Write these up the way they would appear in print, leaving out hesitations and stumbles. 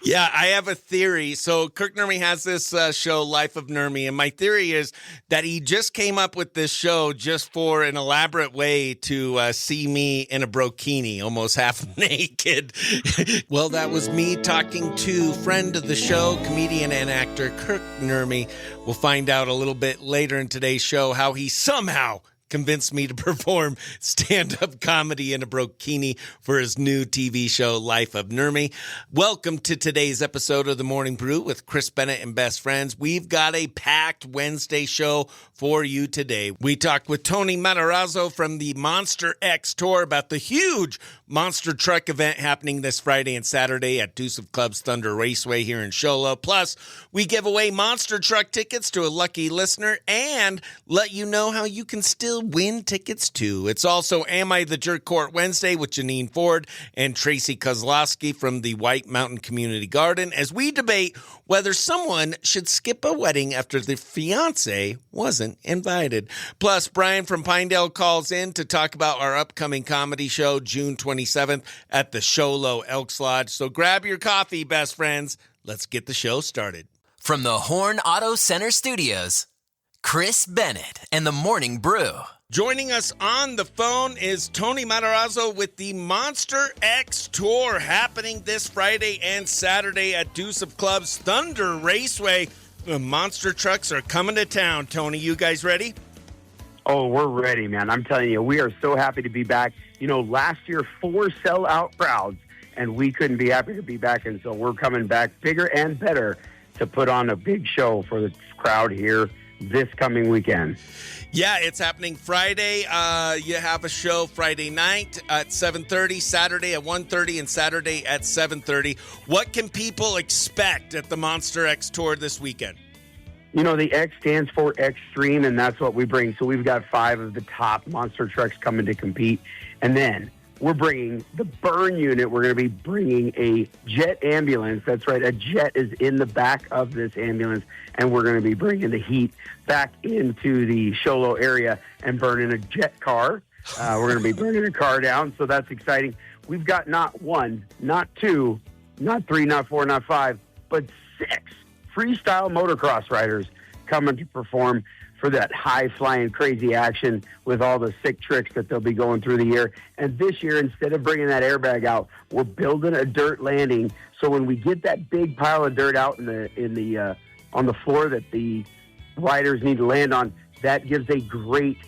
Yeah, I have a theory. So Kirk Nurmi has this show, Life of Nurmi, and my theory is that he just came up with this show just for an elaborate way to see me in a Brokini, almost half naked. Well, that was me talking to friend of the show, comedian and actor Kirk Nurmi. We'll find out a little bit later in today's show how he somehow convinced me to perform stand-up comedy in a Brokini for his new TV show, Life of Nurmi. Welcome to today's episode of The Morning Brew with Chris Bennett and Best Friends. We've got a packed Wednesday show for you today. We talked with Tony Maderazzo from the Monster X Tour about the huge monster truck event happening this Friday and Saturday at Deuce of Club's Thunder Raceway here in Show Low. Plus, we give away monster truck tickets to a lucky listener and let you know how you can still win tickets too. It's also Am I the Jerk Court Wednesday with Jineane Ford and Tracy Kozlowski from the White Mountain Community Garden as we debate whether someone should skip a wedding after the fiancé wasn't invited. Plus, Brian from Pinedale calls in to talk about our upcoming comedy show, June 27th at the Show Low Elks Lodge. So grab your coffee, best friends. Let's get the show started. From the Horn Auto Center Studios, Chris Bennett and the Morning Brew. Joining us on the phone is Tony Maderazzo with the Monster X Tour happening this Friday and Saturday at Deuce of Club's Thunder Raceway. The monster trucks are coming to town. Tony, you guys ready? Oh, we're ready, man. I'm telling you, we are so happy to be back. You know, last year, 4 sellout crowds, and we couldn't be happier to be back. And so we're coming back bigger and better to put on a big show for the crowd here this coming weekend. Yeah, it's happening Friday. You have a show Friday night at 7:30, Saturday at 1:30, and Saturday at 7:30. What can people expect at the Monster X Tour this weekend? You know, the X stands for Extreme, and that's what we bring. So we've got 5 of the top monster trucks coming to compete. And then we're bringing the burn unit. We're going to be bringing a jet ambulance. That's right. A jet is in the back of this ambulance, and we're going to be bringing the heat back into the Show Low area and burning a jet car. We're going to be burning a car down, so that's exciting. We've got not 1, not 2, not 3, not 4, not 5, but 6 freestyle motocross riders coming to perform for that high-flying, crazy action with all the sick tricks that they'll be going through the year. And this year, instead of bringing that airbag out, we're building a dirt landing. So when we get that big pile of dirt out on the floor that the riders need to land on, that gives a great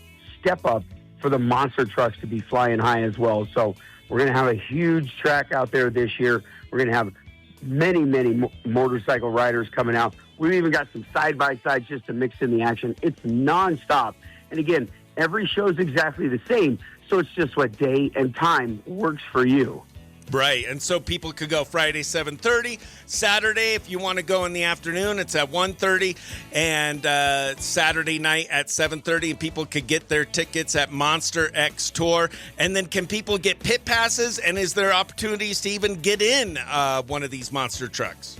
step up for the monster trucks to be flying high as well. So we're going to have a huge track out there this year. We're going to have many motorcycle riders coming out. We've even got some side-by-sides just to mix in the action. It's nonstop. And again, every show is exactly the same, so it's just what day and time works for you. Right, and so people could go Friday 7:30, Saturday if you want to go in the afternoon, it's at 1:30, and Saturday night at 7:30, and people could get their tickets at Monster X Tour. And then can people get pit passes, and is there opportunities to even get in one of these monster trucks?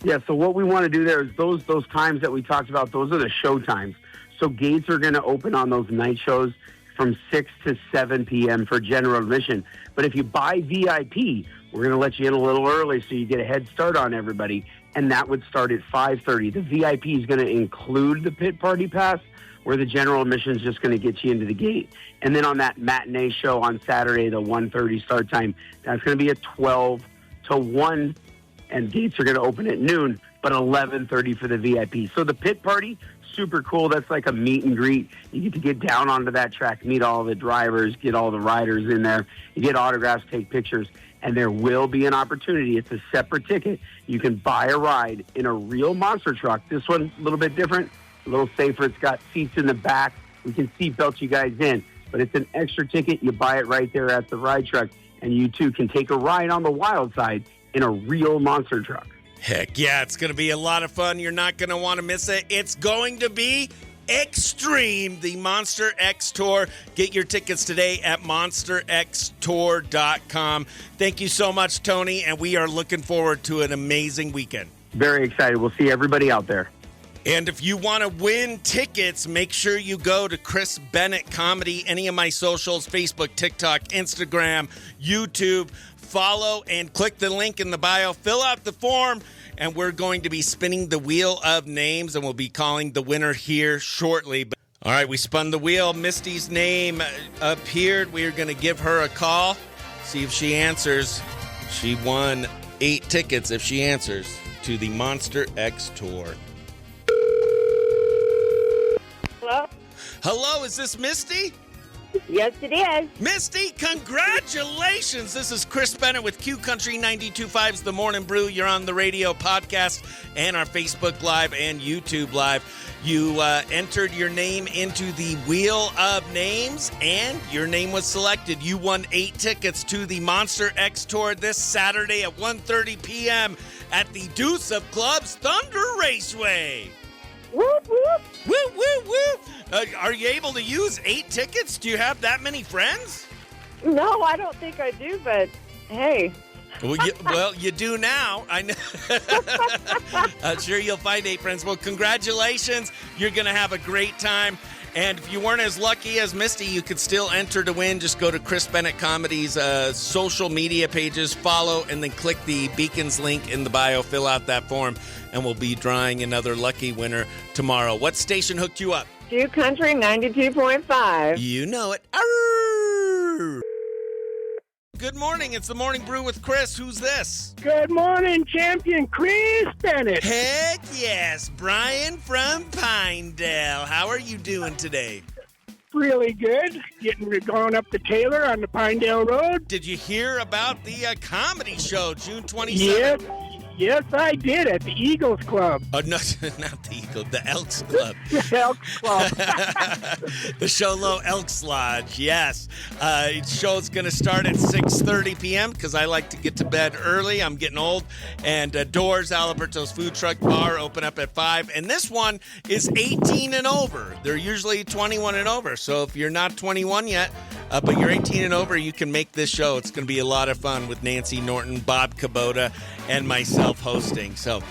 Yeah, so what we want to do there is those times that we talked about, those are the show times. So gates are going to open on those night shows from 6 to 7 p.m. for general admission. But if you buy VIP, we're going to let you in a little early so you get a head start on everybody, and that would start at 5:30. The VIP is going to include the pit party pass, where the general admission is just going to get you into the gate. And then on that matinee show on Saturday, the 1:30 start time, that's going to be a 12 to 1, and gates are going to open at noon, but 11:30 for the VIP. So the pit party, super cool. That's like a meet and greet. You get to get down onto that track, meet all the drivers, get all the riders in there. You get autographs, take pictures, and there will be an opportunity. It's a separate ticket. You can buy a ride in a real monster truck. This one, a little bit different, a little safer. It's got seats in the back. We can seat belt you guys in, but it's an extra ticket. You buy it right there at the ride truck, and you too can take a ride on the wild side in a real monster truck. Heck yeah, it's going to be a lot of fun. You're not going to want to miss it. It's going to be extreme, the Monster X Tour. Get your tickets today at monsterxtour.com. Thank you so much, Tony, and we are looking forward to an amazing weekend. Very excited. We'll see everybody out there. And if you want to win tickets, make sure you go to Chris Bennett Comedy, any of my socials, Facebook, TikTok, Instagram, YouTube. follow, and click the link in the bio. Fill out the form, and we're going to be spinning the wheel of names, and we'll be calling the winner here shortly. All right, we spun the wheel. Misty's name appeared. We are going to give her a call, see if she answers. She won 8 tickets if she answers to the Monster X Tour. Hello? Hello, is this Misty? Yes, it is. Misty, congratulations. This is Chris Bennett with Q Country 92.5's The Morning Brew. You're on the radio, podcast, and our Facebook Live and YouTube Live. You entered your name into the Wheel of Names, and your name was selected. You won 8 tickets to the Monster X Tour this Saturday at 1:30 p.m. at the Deuce of Clubs Thunder Raceway. Whoop, whoop. Woo, woo, woo. Are you able to use 8 tickets? Do you have that many friends? No, I don't think I do, but hey. Well, you do now. I know. Sure, you'll find 8 friends. Well, congratulations. You're going to have a great time. And if you weren't as lucky as Misty, you could still enter to win. Just go to Chris Bennett Comedy's social media pages, follow, and then click the Beacons link in the bio. Fill out that form, and we'll be drawing another lucky winner tomorrow. What station hooked you up? Q Country 92.5. You know it. Arr! Good morning. It's the Morning Brew with Chris. Who's this? Good morning, champion Chris Bennett. Heck yes, Brian from Pinedale. How are you doing today? Really good. Going up to Taylor on the Pinedale Road. Did you hear about the comedy show June 27th? Yes, I did at the Eagles Club. Oh, no, not the Eagle, the Elks Club. The Elks Club. The Show Low Elks Lodge, yes. Show's going to start at 6:30 p.m. because I like to get to bed early. I'm getting old. And Doors, Alberto's Food Truck Bar, open up at 5. And this one is 18 and over. They're usually 21 and over. So if you're not 21 yet, but you're 18 and over, you can make this show. It's going to be a lot of fun with Nancy Norton, Bob Kabota, and myself hosting. So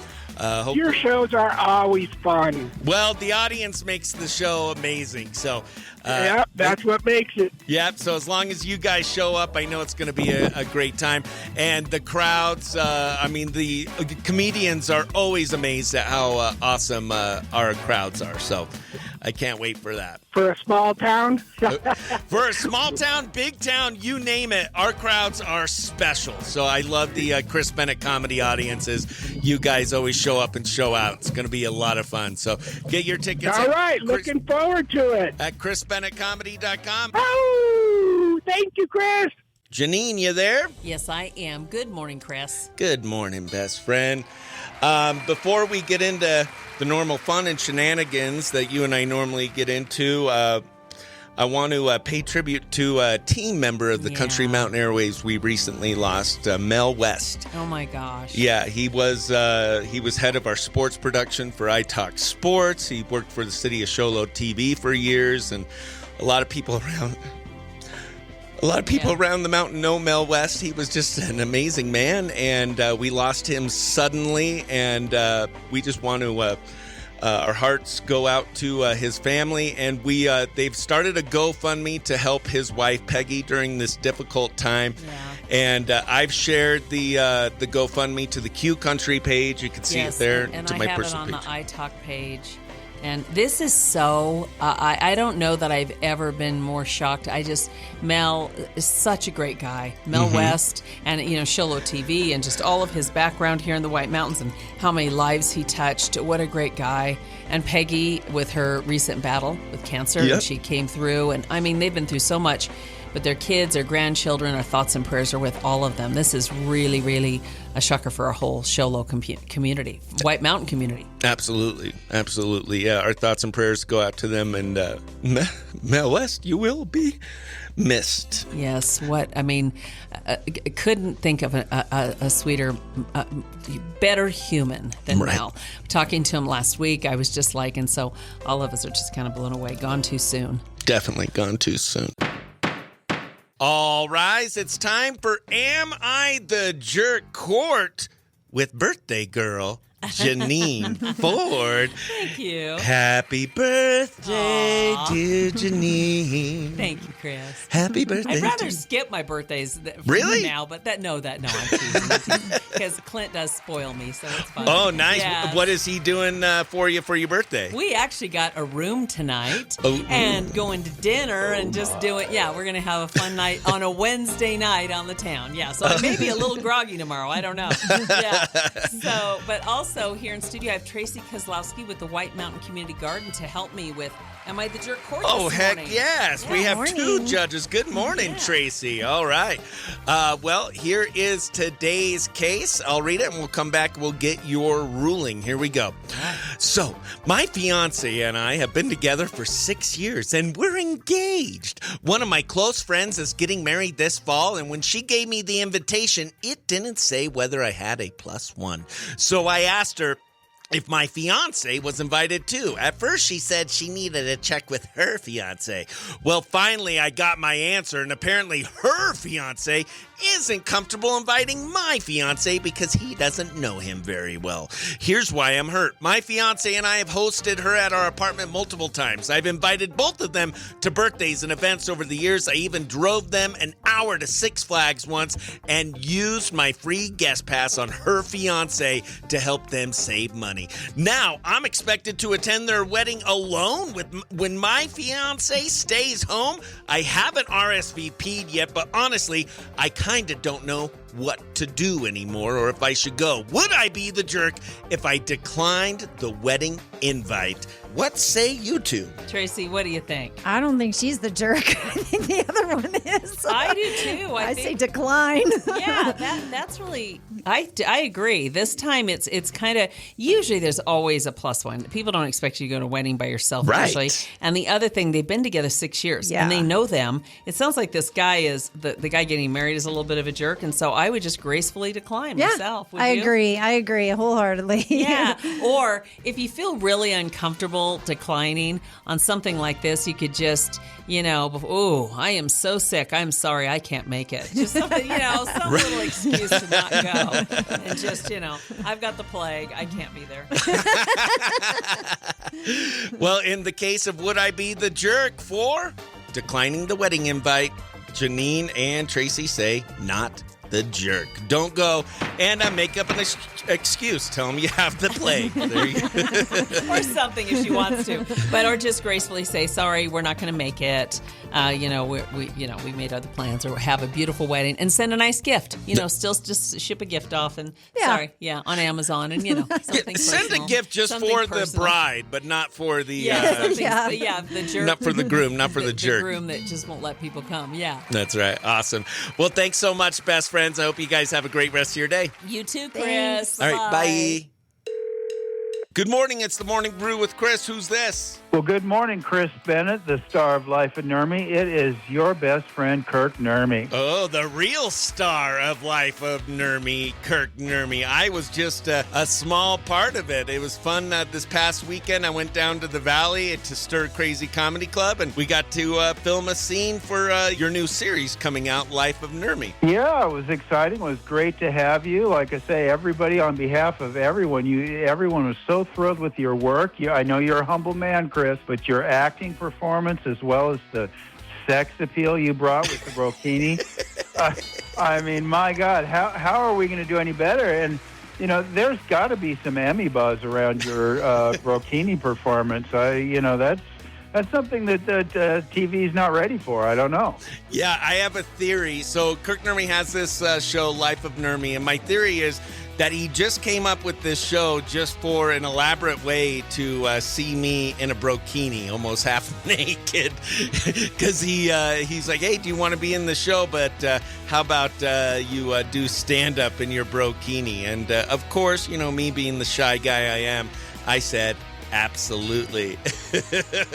your shows are always fun. Well, the audience makes the show amazing. So yeah, that's what makes it. Yep. So as long as you guys show up, I know it's going to be a great time. And the crowds, the comedians are always amazed at how awesome our crowds are. So I can't wait for that. For a small town? For a small town, big town, you name it, our crowds are special. So I love the Chris Bennett comedy audiences. You guys always show up and show out. It's going to be a lot of fun. So get your tickets. All right. Looking forward to it. At ChrisBennettComedy.com. Oh, thank you, Chris. Jineane, you there? Yes, I am. Good morning, Chris. Good morning, best friend. Before we get into the normal fun and shenanigans that you and I normally get into, I want to pay tribute to a team member of the Country Mountain Airways we recently lost, Mel West. Oh, my gosh. Yeah, he was head of our sports production for iTalk Sports. He worked for the city of Show Low TV for years, and a lot of people around the mountain know Mel West. He was just an amazing man, and we lost him suddenly, and we just want to our hearts go out to his family, and they've started a GoFundMe to help his wife Peggy during this difficult time. And I've shared the GoFundMe to the Q Country page. You can see it there. And to I my have it personal on page. the iTalk page. And this is so, I don't know that I've ever been more shocked. Mel is such a great guy. Mel West and, Show Low TV and just all of his background here in the White Mountains and how many lives he touched. What a great guy. And Peggy with her recent battle with cancer. Yep. And she came through. And, they've been through so much. But their kids, their grandchildren, our thoughts and prayers are with all of them. This is really, really a shocker for our whole Show Low community, White Mountain community. Absolutely. Yeah, our thoughts and prayers go out to them. And Mel West, you will be missed. Yes, couldn't think of a sweeter, better human than Mel. Talking to him last week, I was just like, and so all of us are just kind of blown away. Gone too soon. Definitely gone too soon. All rise, it's time for Am I the Jerk Court with birthday girl Jineane Ford. Thank you. Happy birthday, dear Jineane. Thank you, Chris. Happy birthday. I'd rather skip my birthdays Really? now, but I'm teasing. Because Clint does spoil me, so it's fun. Oh, nice. Yes. What is he doing for you for your birthday? We actually got a room tonight Oh. and going to dinner and just doing, we're going to have a fun night on a Wednesday night on the town. Yeah, so I may be a little groggy tomorrow. I don't know. Yeah. So, but also here in studio, I have Tracy Kozlowski with the White Mountain Community Garden to help me with Am I the Jerk Court this morning? Heck yes. Yeah, we have morning. 2 judges. Good morning, Tracy. All right. Well, here is today's case. I'll read it and we'll come back. We'll get your ruling. Here we go. So, my fiance and I have been together for 6 years and we're engaged. One of my close friends is getting married this fall, and when she gave me the invitation, it didn't say whether I had a +1. So I asked her if my fiance was invited too. At first, she said she needed to check with her fiance. Well, finally, I got my answer, and apparently her fiance isn't comfortable inviting my fiance because he doesn't know him very well. Here's why I'm hurt. My fiance and I have hosted her at our apartment multiple times. I've invited both of them to birthdays and events over the years. I even drove them an hour to Six Flags once and used my free guest pass on her fiance to help them save money. Now, I'm expected to attend their wedding alone when my fiance stays home. I haven't RSVP'd yet, but honestly, I kind of don't know what to do anymore or if I should go. Would I be the jerk if I declined the wedding invite? What say you two? Tracy, what do you think? I don't think she's the jerk. I think the other one is. I do too. I say decline. Yeah, that's really. I agree. This time it's kind of, usually there's always a +1. People don't expect you to go to a wedding by yourself, Right. usually. And the other thing, they've been together 6 years Yeah. and they know them. It sounds like this guy is the guy getting married is a little bit of a jerk, and so I would just gracefully decline myself. Would I you? agree. I agree wholeheartedly. Yeah. Or if you feel really uncomfortable declining on something like this, you could just, I am so sick. I'm sorry, I can't make it. Just something, some little excuse to not go. And just, I've got the plague. I can't be there. Well, in the case of would I be the jerk for declining the wedding invite, Jineane and Tracy say not the jerk. Don't go and make up an excuse. Tell them you have the plague. There you go. Or something if she wants to. Or just gracefully say, sorry, we're not going to make it. We made other plans, or have a beautiful wedding, and send a nice gift. Still just ship a gift off and on Amazon, and something Send personal. a gift just Something for personal. the bride, but not for the the jerk. not for the groom, not for the jerk. The groom that just won't let people come. Yeah. That's right. Awesome. Well, thanks so much, best friends. I hope you guys have a great rest of your day. You too, Chris. Thanks. All right, bye. Good morning. It's the Morning Brew with Chris. Who's this? Well, good morning, Chris Bennett, the star of Life of Nurmi. It is your best friend, Kirk Nurmi. Oh, the real star of Life of Nurmi, Kirk Nurmi. I was just a small part of it. It was fun this past weekend. I went down to the Valley to Stir Crazy Comedy Club, and we got to film a scene for your new series coming out, Life of Nurmi. Yeah, it was exciting. It was great to have you. Like I say, everybody, on behalf of everyone, everyone was so thrilled with your work. I know you're a humble man, Chris, but your acting performance, as well as the sex appeal you brought with the Brokini, I mean, my God, how are we going to do any better? And, there's got to be some Emmy buzz around your Brokini performance. That's something that TV's not ready for. I don't know. Yeah, I have a theory. So Kirk Nurmi has this show, Life of Nurmi, and my theory is that he just came up with this show just for an elaborate way to see me in a Brokini, almost half naked, because he's like, hey, do you want to be in the show? But how about you do stand-up in your Brokini? And of course, me being the shy guy I am, I said, absolutely.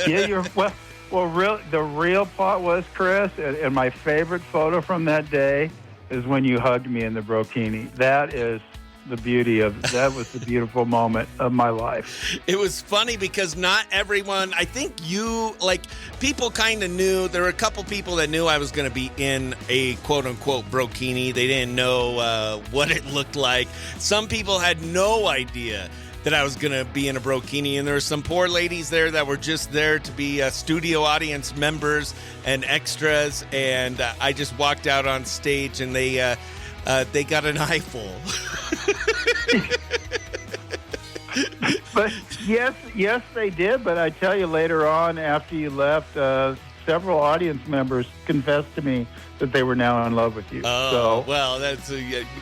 Yeah, the real plot was, Chris, and my favorite photo from that day is when you hugged me in the Brokini. That is the beautiful moment of my life. It was funny because not everyone, I think people kind of knew. There were a couple people that knew I was going to be in a quote-unquote Brokini. They didn't know what it looked like. Some people had no idea that I was going to be in a Brokini, and there were some poor ladies there that were just there to be studio audience members and extras, and I just walked out on stage, and they got an eyeful. But yes, they did. But I tell you, later on, after you left, several audience members confessed to me that they were now in love with you. Oh, well, that's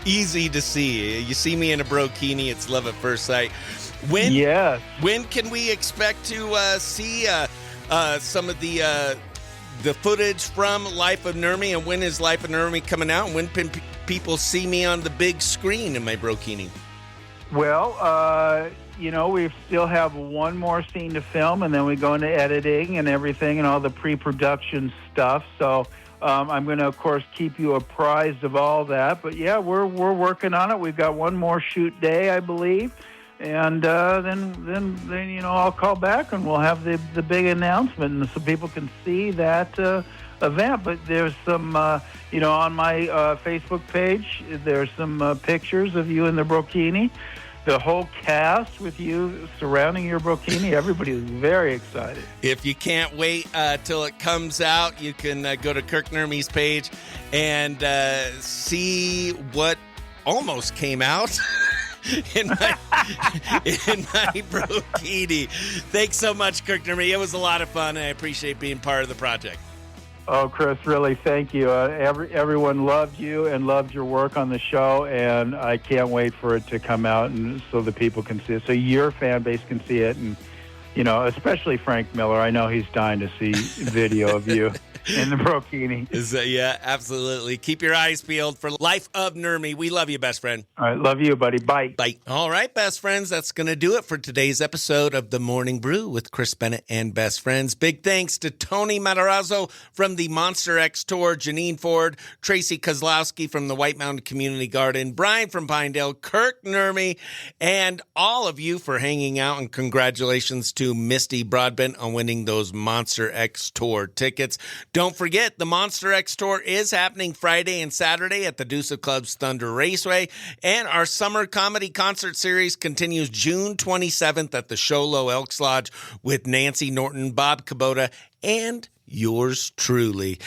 easy to see. You see me in a Brokini, it's love at first sight. When can we expect to see some of the footage from Life of Nurmi, and when is Life of Nurmi coming out, and when can people see me on the big screen in my Brokini? Well, we still have one more scene to film, and then we go into editing and everything and all the pre-production stuff. So I'm going to, of course, keep you apprised of all that. But, yeah, we're working on it. We've got one more shoot day, I believe. And then I'll call back, and we'll have the big announcement, so people can see that event. But there's some, on my Facebook page, there's some pictures of you in the Brokini. The whole cast with you surrounding your Brokini. Everybody is very excited. If you can't wait till it comes out, you can go to Kirk Nurmi's page and see what almost came out in my Brokini. Thanks so much, Kirk Nurmi. It was a lot of fun, and I appreciate being part of the project. Oh, Chris, really, thank you. Everyone loved you and loved your work on the show, and I can't wait for it to come out and so the people can see it, so your fan base can see it, and especially Frank Miller. I know he's dying to see video of you in the Brokini. Yeah, absolutely. Keep your eyes peeled for Life of Nurmi. We love you, best friend. All right, love you, buddy. Bye. Bye. All right, best friends, that's going to do it for today's episode of The Morning Brew with Chris Bennett and Best Friends. Big thanks to Tony Maderazzo from the Monster X Tour, Jineane Ford, Tracy Kozlowski from the White Mountain Community Garden, Brian from Pinedale, Kirk Nurmi, and all of you for hanging out, and congratulations to Misty Broadbent on winning those Monster X Tour tickets. Don't forget, the Monster X Tour is happening Friday and Saturday at the Deuce Club's Thunder Raceway, and our summer comedy concert series continues June 27th at the Show Low Elks Lodge with Nancy Norton, Bob Kabota, and yours truly.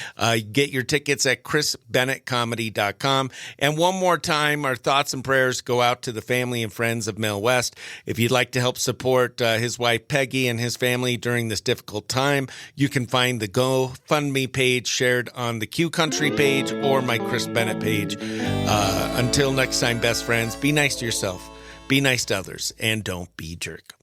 Get your tickets at chrisbennettcomedy.com. And one more time, our thoughts and prayers go out to the family and friends of Mel West. If you'd like to help support his wife Peggy and his family during this difficult time, you can find the GoFundMe page shared on the Q Country page or my Chris Bennett page. Until next time, best friends, be nice to yourself, be nice to others, and don't be a jerk.